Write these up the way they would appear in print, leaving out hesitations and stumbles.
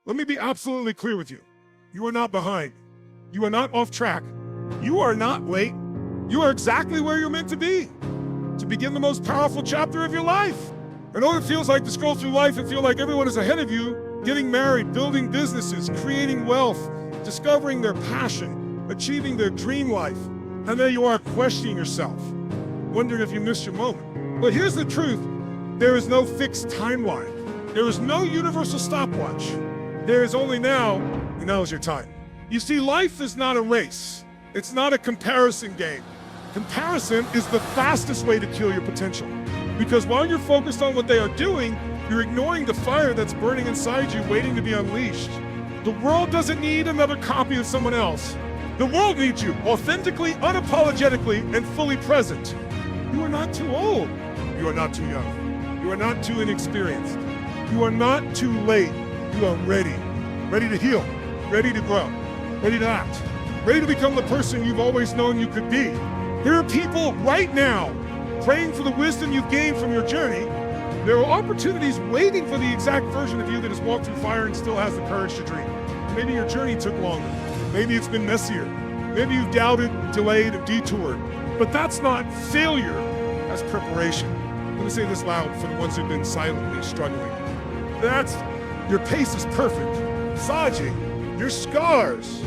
Let me be absolutely clear with you. You are not behind. You are not off track. You are not late. You are exactly where you're meant to be, to begin the most powerful chapter of your life. I know it feels like to scroll through life and feel like everyone is ahead of you, getting married, building businesses, creating wealth, discovering their passion, achieving their dream life. And there you are questioning yourself, wondering if you missed your moment. But here's the truth. There is no fixed timeline. There is no universal stopwatch. There is only now, and now is your time. You see, life is not a race. It's not a comparison game. Comparison is the fastest way to kill your potential. Because while you're focused on what they are doing, you're ignoring the fire that's burning inside you, waiting to be unleashed. The world doesn't need another copy of someone else. The world needs you, authentically, unapologetically, and fully present. You are not too old. You are not too young. You are not too inexperienced. You are not too late. You are ready. Ready to heal. Ready to grow. Ready to act. Ready to become the person you've always known you could be. There are people right now praying for the wisdom you've gained from your journey. There are opportunities waiting for the exact version of you that has walked through fire and still has the courage to dream. Maybe your journey took longer. Maybe it's been messier. Maybe you've doubted, delayed, and detoured. But that's not failure, that's preparation. Let me say this loud for the ones who've been silently struggling. Your pace is perfect. Saji, your scars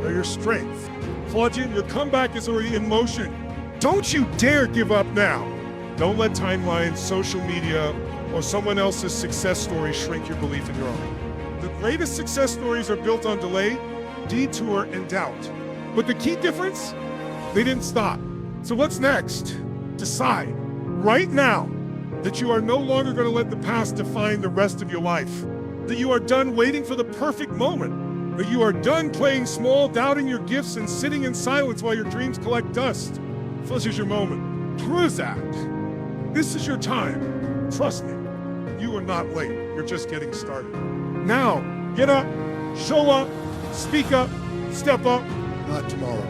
are your strength. Claudia, your comeback is already in motion. Don't you dare give up now. Don't let timelines, social media, or someone else's success story shrink your belief in your own. The greatest success stories are built on delay, detour, and doubt. But the key difference, they didn't stop. So what's next? Decide right now that you are no longer going to let the past define the rest of your life. That you are done waiting for the perfect moment. That you are done playing small, doubting your gifts, and sitting in silence while your dreams collect dust. This is your moment. Prove that. This is your time. Trust me, you are not late. You're just getting started. Now, get up, show up, speak up, step up, not tomorrow.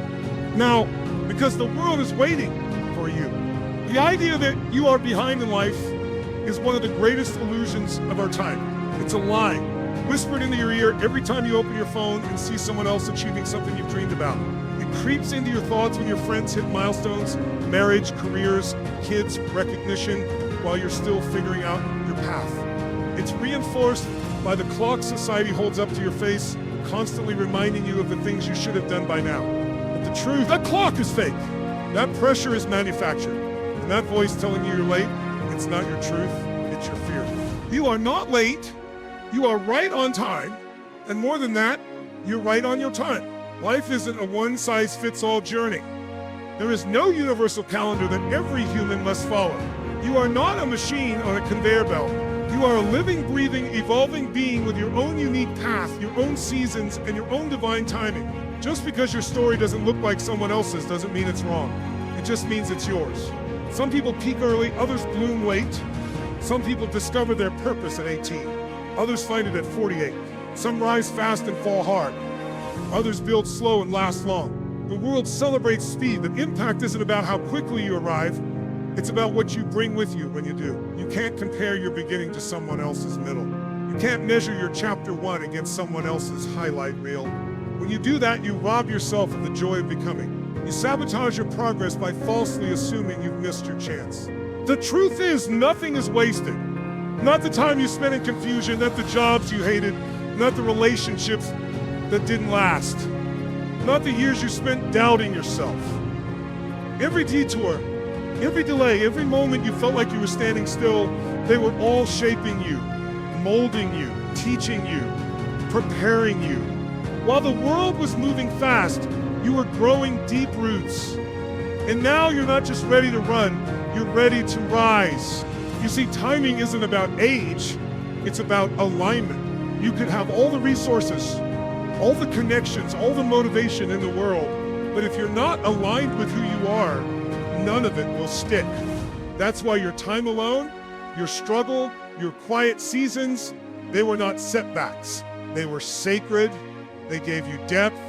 Now, because the world is waiting for you. The idea that you are behind in life is one of the greatest illusions of our time. It's a lie, whispered into your ear every time you open your phone and see someone else achieving something you've dreamed about. It creeps into your thoughts when your friends hit milestones, marriage, careers, kids, recognition, while you're still figuring out your path. It's reinforced by the clock society holds up to your face, constantly reminding you of the things you should have done by now. But the truth, that clock is fake. That pressure is manufactured. And that voice telling you you're late, it's not your truth, it's your fear. You are not late, you are right on time, and more than that, you're right on your time. Life isn't a one-size-fits-all journey. There is no universal calendar that every human must follow. You are not a machine on a conveyor belt. You are a living, breathing, evolving being with your own unique path, your own seasons, and your own divine timing. Just because your story doesn't look like someone else's doesn't mean it's wrong. It just means it's yours. Some people peak early, others bloom late. Some people discover their purpose at 18. Others find it at 48. Some rise fast and fall hard. Others build slow and last long. The world celebrates speed, but impact isn't about how quickly you arrive. It's about what you bring with you when you do. You can't compare your beginning to someone else's middle. You can't measure your chapter 1 against someone else's highlight reel. When you do that, you rob yourself of the joy of becoming. You sabotage your progress by falsely assuming you've missed your chance. The truth is, nothing is wasted. Not the time you spent in confusion, not the jobs you hated, not the relationships that didn't last, not the years you spent doubting yourself. Every detour, every delay, every moment you felt like you were standing still, they were all shaping you, molding you, teaching you, preparing you. While the world was moving fast, you were growing deep roots. And now you're not just ready to run, you're ready to rise. You see, timing isn't about age, it's about alignment. You could have all the resources, all the connections, all the motivation in the world, but if you're not aligned with who you are, none of it will stick. That's why your time alone, your struggle, your quiet seasons, they were not setbacks. They were sacred, they gave you depth,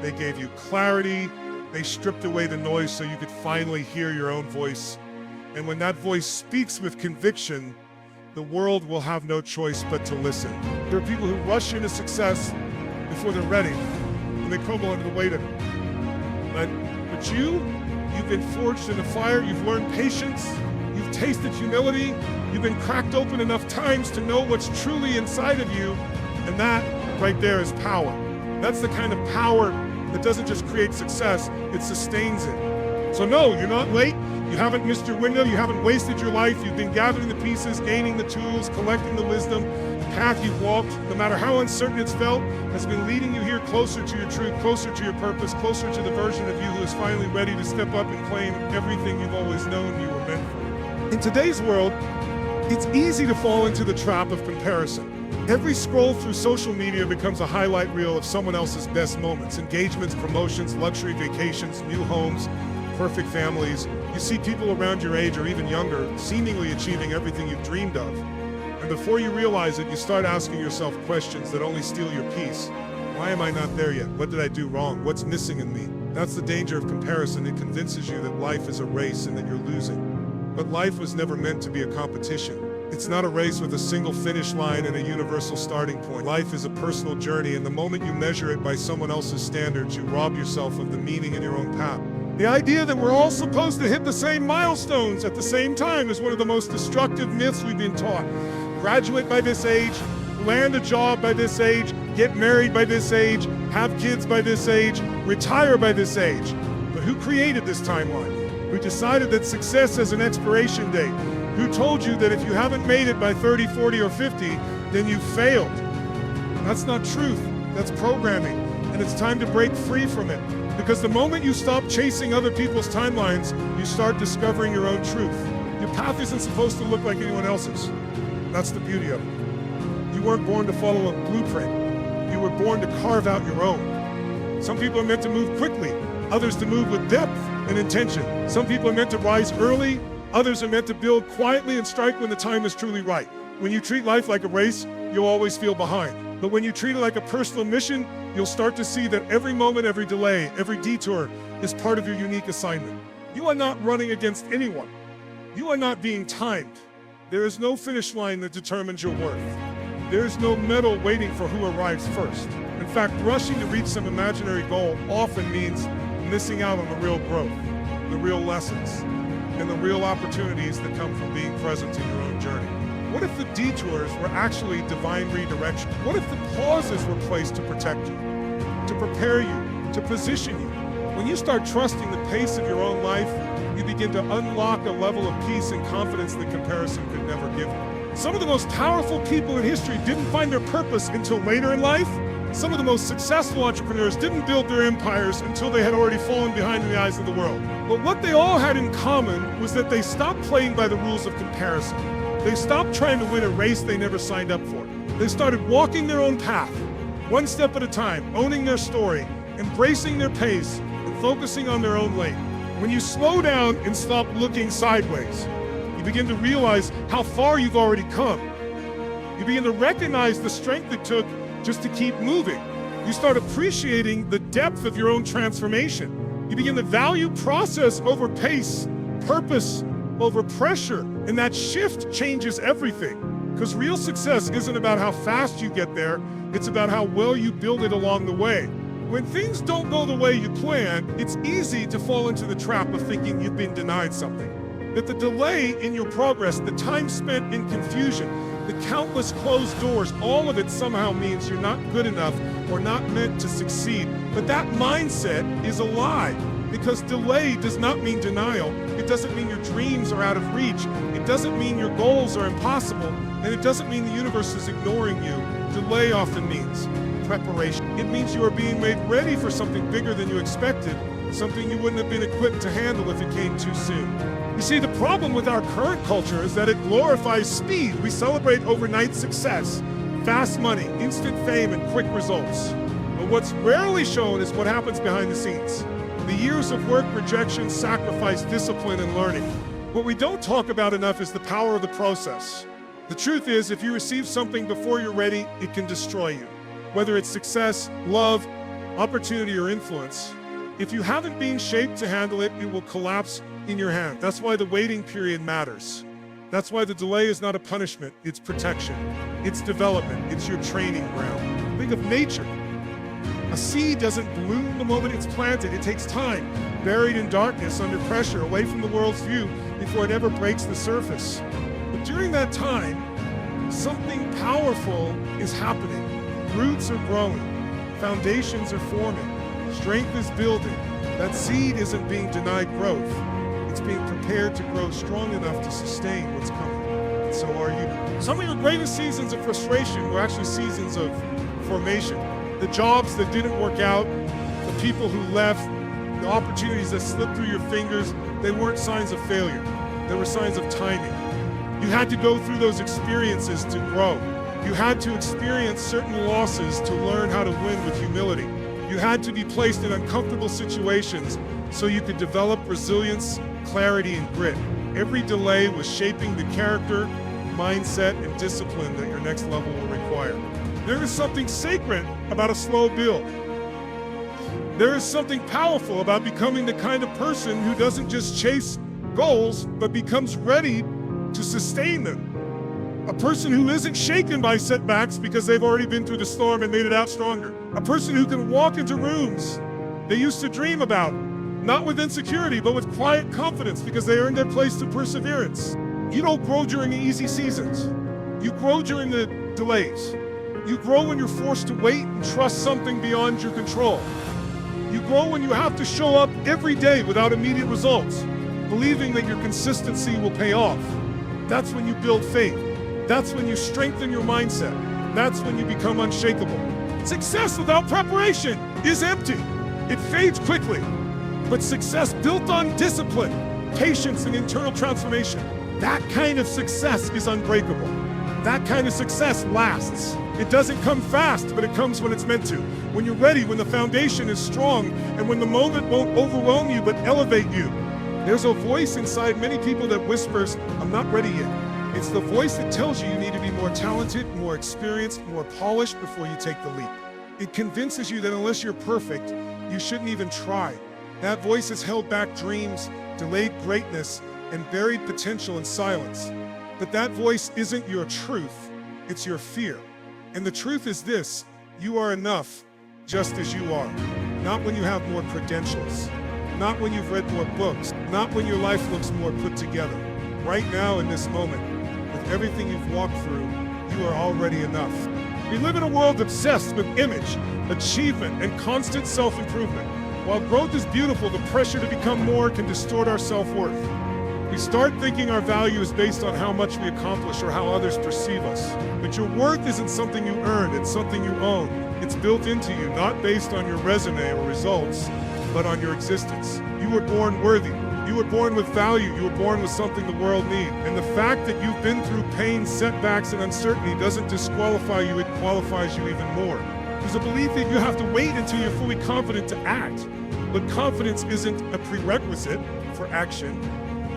they gave you clarity, they stripped away the noise so you could finally hear your own voice. And when that voice speaks with conviction, the world will have no choice but to listen. There are people who rush into success before they're ready, and they crumble under the weight of it. But you've been forged in the fire, you've learned patience, you've tasted humility, you've been cracked open enough times to know what's truly inside of you, and that right there is power. That's the kind of power that doesn't just create success, it sustains it. So no, you're not late, you haven't missed your window, you haven't wasted your life, you've been gathering the pieces, gaining the tools, collecting the wisdom. The path you've walked, no matter how uncertain it's felt, has been leading you here closer to your truth, closer to your purpose, closer to the version of you who is finally ready to step up and claim everything you've always known you were meant for. In today's world, it's easy to fall into the trap of comparison. Every scroll through social media becomes a highlight reel of someone else's best moments, engagements, promotions, luxury vacations, new homes, perfect families. You see people around your age or even younger seemingly achieving everything you've dreamed of. And before you realize it, you start asking yourself questions that only steal your peace. Why am I not there yet? What did I do wrong? What's missing in me? That's the danger of comparison. It convinces you that life is a race and that you're losing. But life was never meant to be a competition. It's not a race with a single finish line and a universal starting point. Life is a personal journey, and the moment you measure it by someone else's standards, you rob yourself of the meaning in your own path. The idea that we're all supposed to hit the same milestones at the same time is one of the most destructive myths we've been taught. Graduate by this age, land a job by this age, get married by this age, have kids by this age, retire by this age. But who created this timeline? Who decided that success has an expiration date? Who told you that if you haven't made it by 30, 40, or 50, then you failed? That's not truth, that's programming, and it's time to break free from it. Because the moment you stop chasing other people's timelines, you start discovering your own truth. Your path isn't supposed to look like anyone else's. That's the beauty of it. You weren't born to follow a blueprint. You were born to carve out your own. Some people are meant to move quickly, others to move with depth and intention. Some people are meant to rise early, others are meant to build quietly and strike when the time is truly right. When you treat life like a race, you'll always feel behind. But when you treat it like a personal mission, you'll start to see that every moment, every delay, every detour is part of your unique assignment. You are not running against anyone. You are not being timed. There is no finish line that determines your worth. There is no medal waiting for who arrives first. In fact, rushing to reach some imaginary goal often means missing out on the real growth, the real lessons, and the real opportunities that come from being present in your own journey. What if the detours were actually divine redirection? What if the pauses were placed to protect you, to prepare you, to position you? When you start trusting the pace of your own life, you begin to unlock a level of peace and confidence that comparison could never give you. Some of the most powerful people in history didn't find their purpose until later in life. Some of the most successful entrepreneurs didn't build their empires until they had already fallen behind in the eyes of the world. But what they all had in common was that they stopped playing by the rules of comparison. They stopped trying to win a race they never signed up for. They started walking their own path, one step at a time, owning their story, embracing their pace, and focusing on their own lane. When you slow down and stop looking sideways, you begin to realize how far you've already come. You begin to recognize the strength it took just to keep moving. You start appreciating the depth of your own transformation. You begin to value process over pace, purpose over pressure, and that shift changes everything. Because real success isn't about how fast you get there, it's about how well you build it along the way. When things don't go the way you planned, it's easy to fall into the trap of thinking you've been denied something. That the delay in your progress, the time spent in confusion, the countless closed doors, all of it somehow means you're not good enough or not meant to succeed. But that mindset is a lie, because delay does not mean denial. It doesn't mean your dreams are out of reach. It doesn't mean your goals are impossible. And it doesn't mean the universe is ignoring you. Delay often means preparation. It means you are being made ready for something bigger than you expected, something you wouldn't have been equipped to handle if it came too soon. You see, the problem with our current culture is that it glorifies speed. We celebrate overnight success, fast money, instant fame, and quick results. But what's rarely shown is what happens behind the scenes. The years of work, rejection, sacrifice, discipline, and learning. What we don't talk about enough is the power of the process. The truth is, if you receive something before you're ready, it can destroy you. Whether it's success, love, opportunity, or influence, if you haven't been shaped to handle it, it will collapse in your hand. That's why the waiting period matters. That's why the delay is not a punishment, it's protection. It's development, it's your training ground. Think of nature. A seed doesn't bloom the moment it's planted. It takes time, buried in darkness, under pressure, away from the world's view, before it ever breaks the surface. But during that time, something powerful is happening. Roots are growing, foundations are forming, strength is building. That seed isn't being denied growth. It's being prepared to grow strong enough to sustain what's coming. And so are you. Some of your greatest seasons of frustration were actually seasons of formation. The jobs that didn't work out, the people who left, the opportunities that slipped through your fingers, they weren't signs of failure. They were signs of timing. You had to go through those experiences to grow. You had to experience certain losses to learn how to win with humility. You had to be placed in uncomfortable situations so you could develop resilience, clarity, and grit. Every delay was shaping the character, mindset, and discipline that your next level will require. There is something sacred about a slow build. There is something powerful about becoming the kind of person who doesn't just chase goals, but becomes ready to sustain them. A person who isn't shaken by setbacks because they've already been through the storm and made it out stronger. A person who can walk into rooms they used to dream about, not with insecurity, but with quiet confidence because they earned their place through perseverance. You don't grow during the easy seasons. You grow during the delays. You grow when you're forced to wait and trust something beyond your control. You grow when you have to show up every day without immediate results, believing that your consistency will pay off. That's when you build faith. That's when you strengthen your mindset. That's when you become unshakable. Success without preparation is empty. It fades quickly. But success built on discipline, patience, and internal transformation, that kind of success is unbreakable. That kind of success lasts. It doesn't come fast, but it comes when it's meant to. When you're ready, when the foundation is strong, and when the moment won't overwhelm you but elevate you. There's a voice inside many people that whispers, "I'm not ready yet." It's the voice that tells you you need to be more talented, more experienced, more polished before you take the leap. It convinces you that unless you're perfect, you shouldn't even try. That voice has held back dreams, delayed greatness, and buried potential in silence. But that voice isn't your truth, it's your fear. And the truth is this: you are enough just as you are. Not when you have more credentials, not when you've read more books, not when your life looks more put together. Right now in this moment, with everything you've walked through, you are already enough. We live in a world obsessed with image, achievement, and constant self-improvement. While growth is beautiful, the pressure to become more can distort our self-worth. We start thinking our value is based on how much we accomplish or how others perceive us. But your worth isn't something you earn, it's something you own. It's built into you, not based on your resume or results, but on your existence. You were born worthy. You were born with value. You were born with something the world needs. And the fact that you've been through pain, setbacks, and uncertainty doesn't disqualify you, it qualifies you even more. There's a belief that you have to wait until you're fully confident to act. But confidence isn't a prerequisite for action.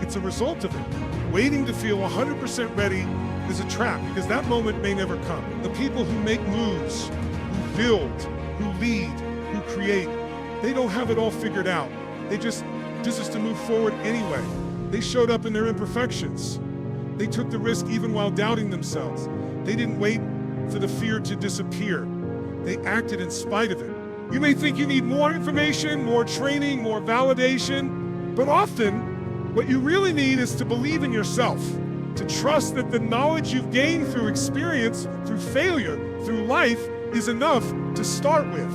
It's a result of it. Waiting to feel 100% ready is a trap because that moment may never come. The people who make moves, who build, who lead, who create, they don't have it all figured out. They just to move forward anyway. They showed up in their imperfections. They took the risk even while doubting themselves. They didn't wait for the fear to disappear. They acted in spite of it. You may think you need more information, more training, more validation, but often what you really need is to believe in yourself, to trust that the knowledge you've gained through experience, through failure, through life is enough to start with.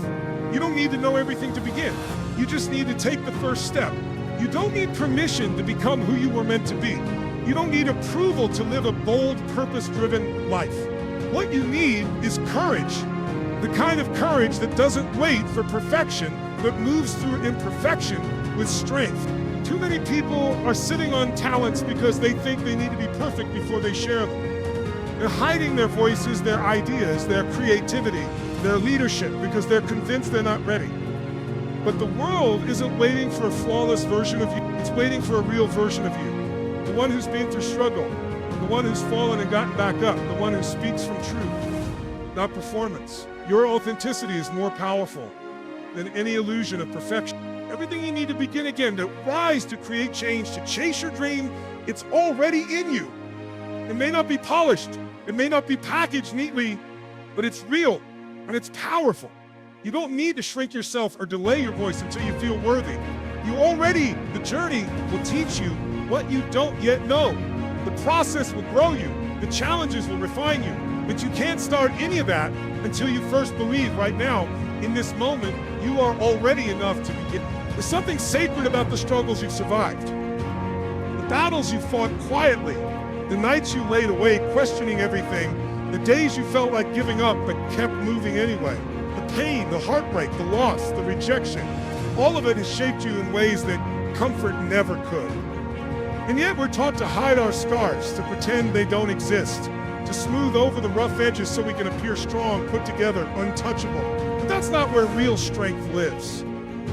You don't need to know everything to begin. You just need to take the first step. You don't need permission to become who you were meant to be. You don't need approval to live a bold, purpose-driven life. What you need is courage. The kind of courage that doesn't wait for perfection, but moves through imperfection with strength. Too many people are sitting on talents because they think they need to be perfect before they share them. They're hiding their voices, their ideas, their creativity, their leadership because they're convinced they're not ready. But the world isn't waiting for a flawless version of you. It's waiting for a real version of you. The one who's been through struggle, the one who's fallen and gotten back up, the one who speaks from truth, not performance. Your authenticity is more powerful than any illusion of perfection. Everything you need to begin again, to rise, to create change, to chase your dream, it's already in you. It may not be polished. It may not be packaged neatly, but it's real and it's powerful. You don't need to shrink yourself or delay your voice until you feel worthy. The journey will teach you what you don't yet know. The process will grow you. The challenges will refine you. But you can't start any of that until you first believe right now, in this moment, you are already enough to begin. There's something sacred about the struggles you've survived. The battles you fought quietly, the nights you laid awake questioning everything, the days you felt like giving up but kept moving anyway. The pain, the heartbreak, the loss, the rejection, all of it has shaped you in ways that comfort never could. And yet we're taught to hide our scars, to pretend they don't exist, to smooth over the rough edges so we can appear strong, put together, untouchable. But that's not where real strength lives.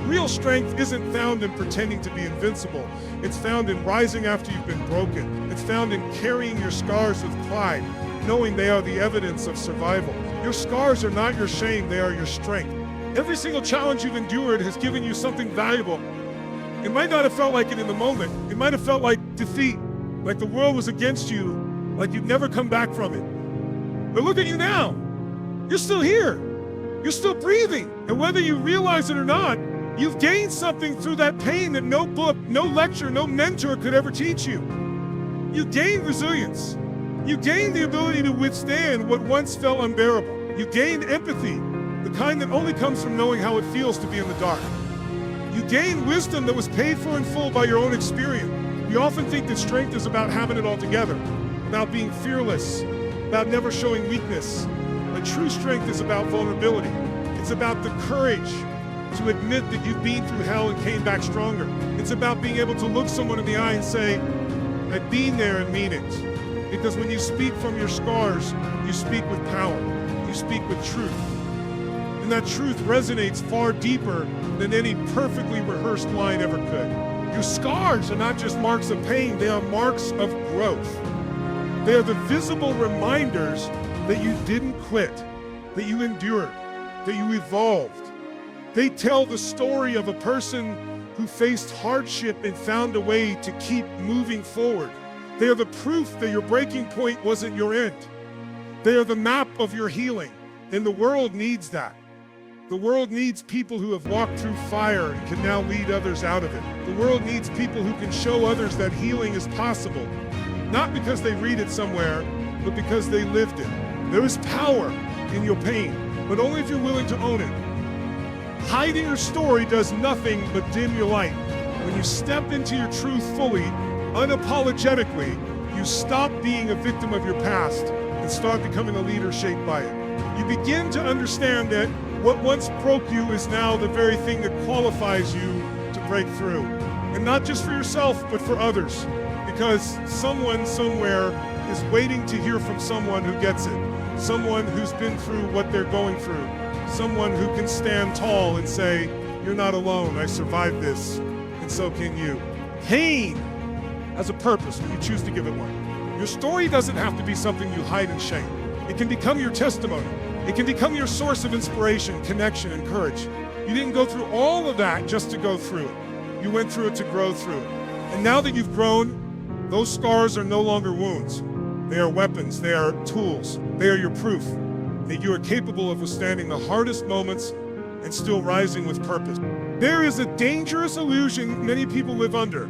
Real strength isn't found in pretending to be invincible. It's found in rising after you've been broken. It's found in carrying your scars with pride, knowing they are the evidence of survival. Your scars are not your shame, they are your strength. Every single challenge you've endured has given you something valuable. It might not have felt like it in the moment. It might have felt like defeat, like the world was against you, like you'd never come back from it. But look at you now. You're still here. You're still breathing. And whether you realize it or not, you've gained something through that pain that no book, no lecture, no mentor could ever teach you. You gained resilience. You gained the ability to withstand what once felt unbearable. You gained empathy, the kind that only comes from knowing how it feels to be in the dark. You gained wisdom that was paid for in full by your own experience. We often think that strength is about having it all together, about being fearless, about never showing weakness. But true strength is about vulnerability. It's about the courage to admit that you've been through hell and came back stronger. It's about being able to look someone in the eye and say, I've been there and mean it. Because when you speak from your scars, you speak with power. You speak with truth. And that truth resonates far deeper than any perfectly rehearsed line ever could. Your scars are not just marks of pain, they are marks of growth. They are the visible reminders that you didn't quit, that you endured, that you evolved. They tell the story of a person who faced hardship and found a way to keep moving forward. They are the proof that your breaking point wasn't your end. They are the map of your healing, and the world needs that. The world needs people who have walked through fire and can now lead others out of it. The world needs people who can show others that healing is possible, not because they read it somewhere, but because they lived it. There is power in your pain, but only if you're willing to own it. Hiding your story does nothing but dim your light. When you step into your truth fully, unapologetically, you stop being a victim of your past and start becoming a leader shaped by it. You begin to understand that what once broke you is now the very thing that qualifies you to break through. And not just for yourself, but for others. Because someone somewhere is waiting to hear from someone who gets it. Someone who's been through what they're going through. Someone who can stand tall and say, you're not alone, I survived this, and so can you. Pain has a purpose when you choose to give it one. Your story doesn't have to be something you hide in shame. It can become your testimony. It can become your source of inspiration, connection, and courage. You didn't go through all of that just to go through it. You went through it to grow through it. And now that you've grown, those scars are no longer wounds. They are weapons, they are tools, they are your proof that you are capable of withstanding the hardest moments and still rising with purpose. There is a dangerous illusion many people live under,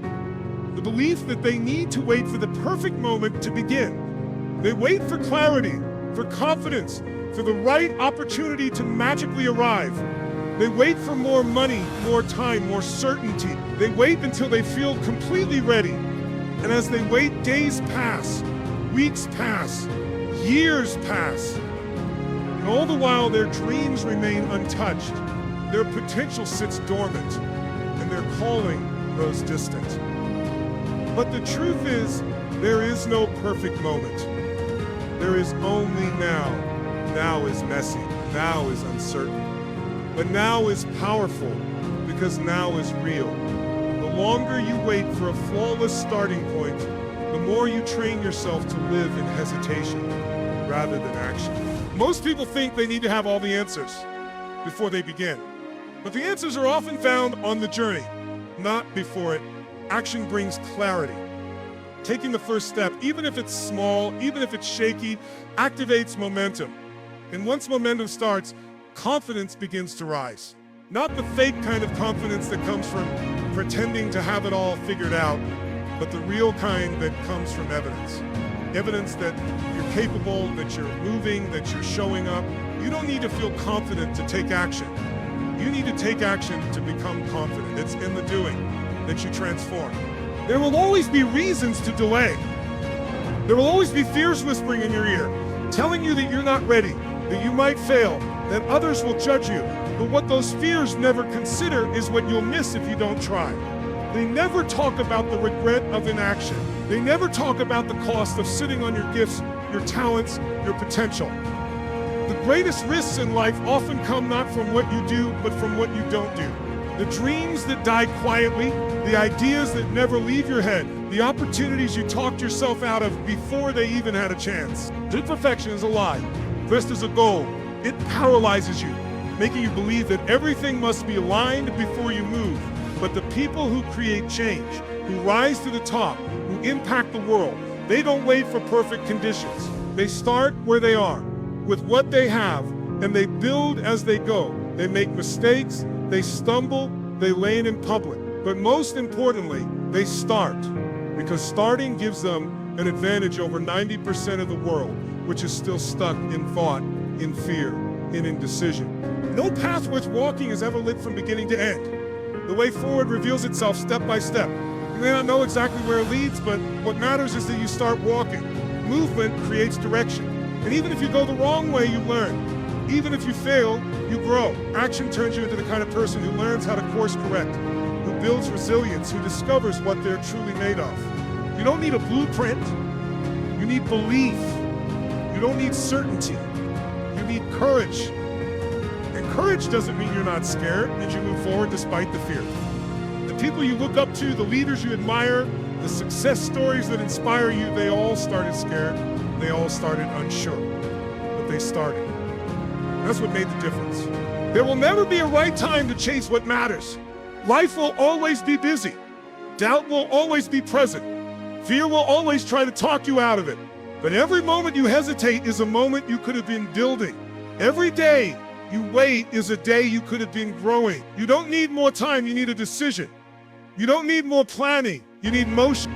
the belief that they need to wait for the perfect moment to begin. They wait for clarity, for confidence, for the right opportunity to magically arrive. They wait for more money, more time, more certainty. They wait until they feel completely ready. And as they wait, days pass, weeks pass, years pass. And all the while, their dreams remain untouched. Their potential sits dormant, and their calling grows distant. But the truth is, there is no perfect moment. There is only now. Now is messy. Now is uncertain. But now is powerful because now is real. The longer you wait for a flawless starting point, the more you train yourself to live in hesitation rather than action. Most people think they need to have all the answers before they begin. But the answers are often found on the journey, not before it. Action brings clarity. Taking the first step, even if it's small, even if it's shaky, activates momentum. And once momentum starts, confidence begins to rise. Not the fake kind of confidence that comes from pretending to have it all figured out, but the real kind that comes from evidence. Evidence that you're capable, that you're moving, that you're showing up. You don't need to feel confident to take action. You need to take action to become confident. It's in the doing that you transform. There will always be reasons to delay. There will always be fears whispering in your ear, telling you that you're not ready, that you might fail, that others will judge you. But what those fears never consider is what you'll miss if you don't try. They never talk about the regret of inaction. They never talk about the cost of sitting on your gifts, your talents, your potential. The greatest risks in life often come not from what you do, but from what you don't do. The dreams that die quietly, the ideas that never leave your head, the opportunities you talked yourself out of before they even had a chance. Imperfection is a lie, dressed as a goal. It paralyzes you, making you believe that everything must be aligned before you move. But the people who create change, who rise to the top, who impact the world, they don't wait for perfect conditions. They start where they are, with what they have, and they build as they go. They make mistakes, they stumble, they land in public. But most importantly, they start, because starting gives them an advantage over 90% of the world, which is still stuck in thought, in fear, in indecision. No path worth walking is ever lit from beginning to end. The way forward reveals itself step by step. You may not know exactly where it leads, but what matters is that you start walking. Movement creates direction. And even if you go the wrong way, you learn. Even if you fail, you grow. Action turns you into the kind of person who learns how to course correct, who builds resilience, who discovers what they're truly made of. You don't need a blueprint. You need belief. You don't need certainty. You need courage. And courage doesn't mean you're not scared, it means you move forward despite the fear. The people you look up to, the leaders you admire, the success stories that inspire you, they all started scared. They all started unsure. But they started. That's what made the difference. There will never be a right time to chase what matters. Life will always be busy. Doubt will always be present. Fear will always try to talk you out of it. But every moment you hesitate is a moment you could have been building. Every day you wait is a day you could have been growing. You don't need more time, you need a decision. You don't need more planning, you need motion.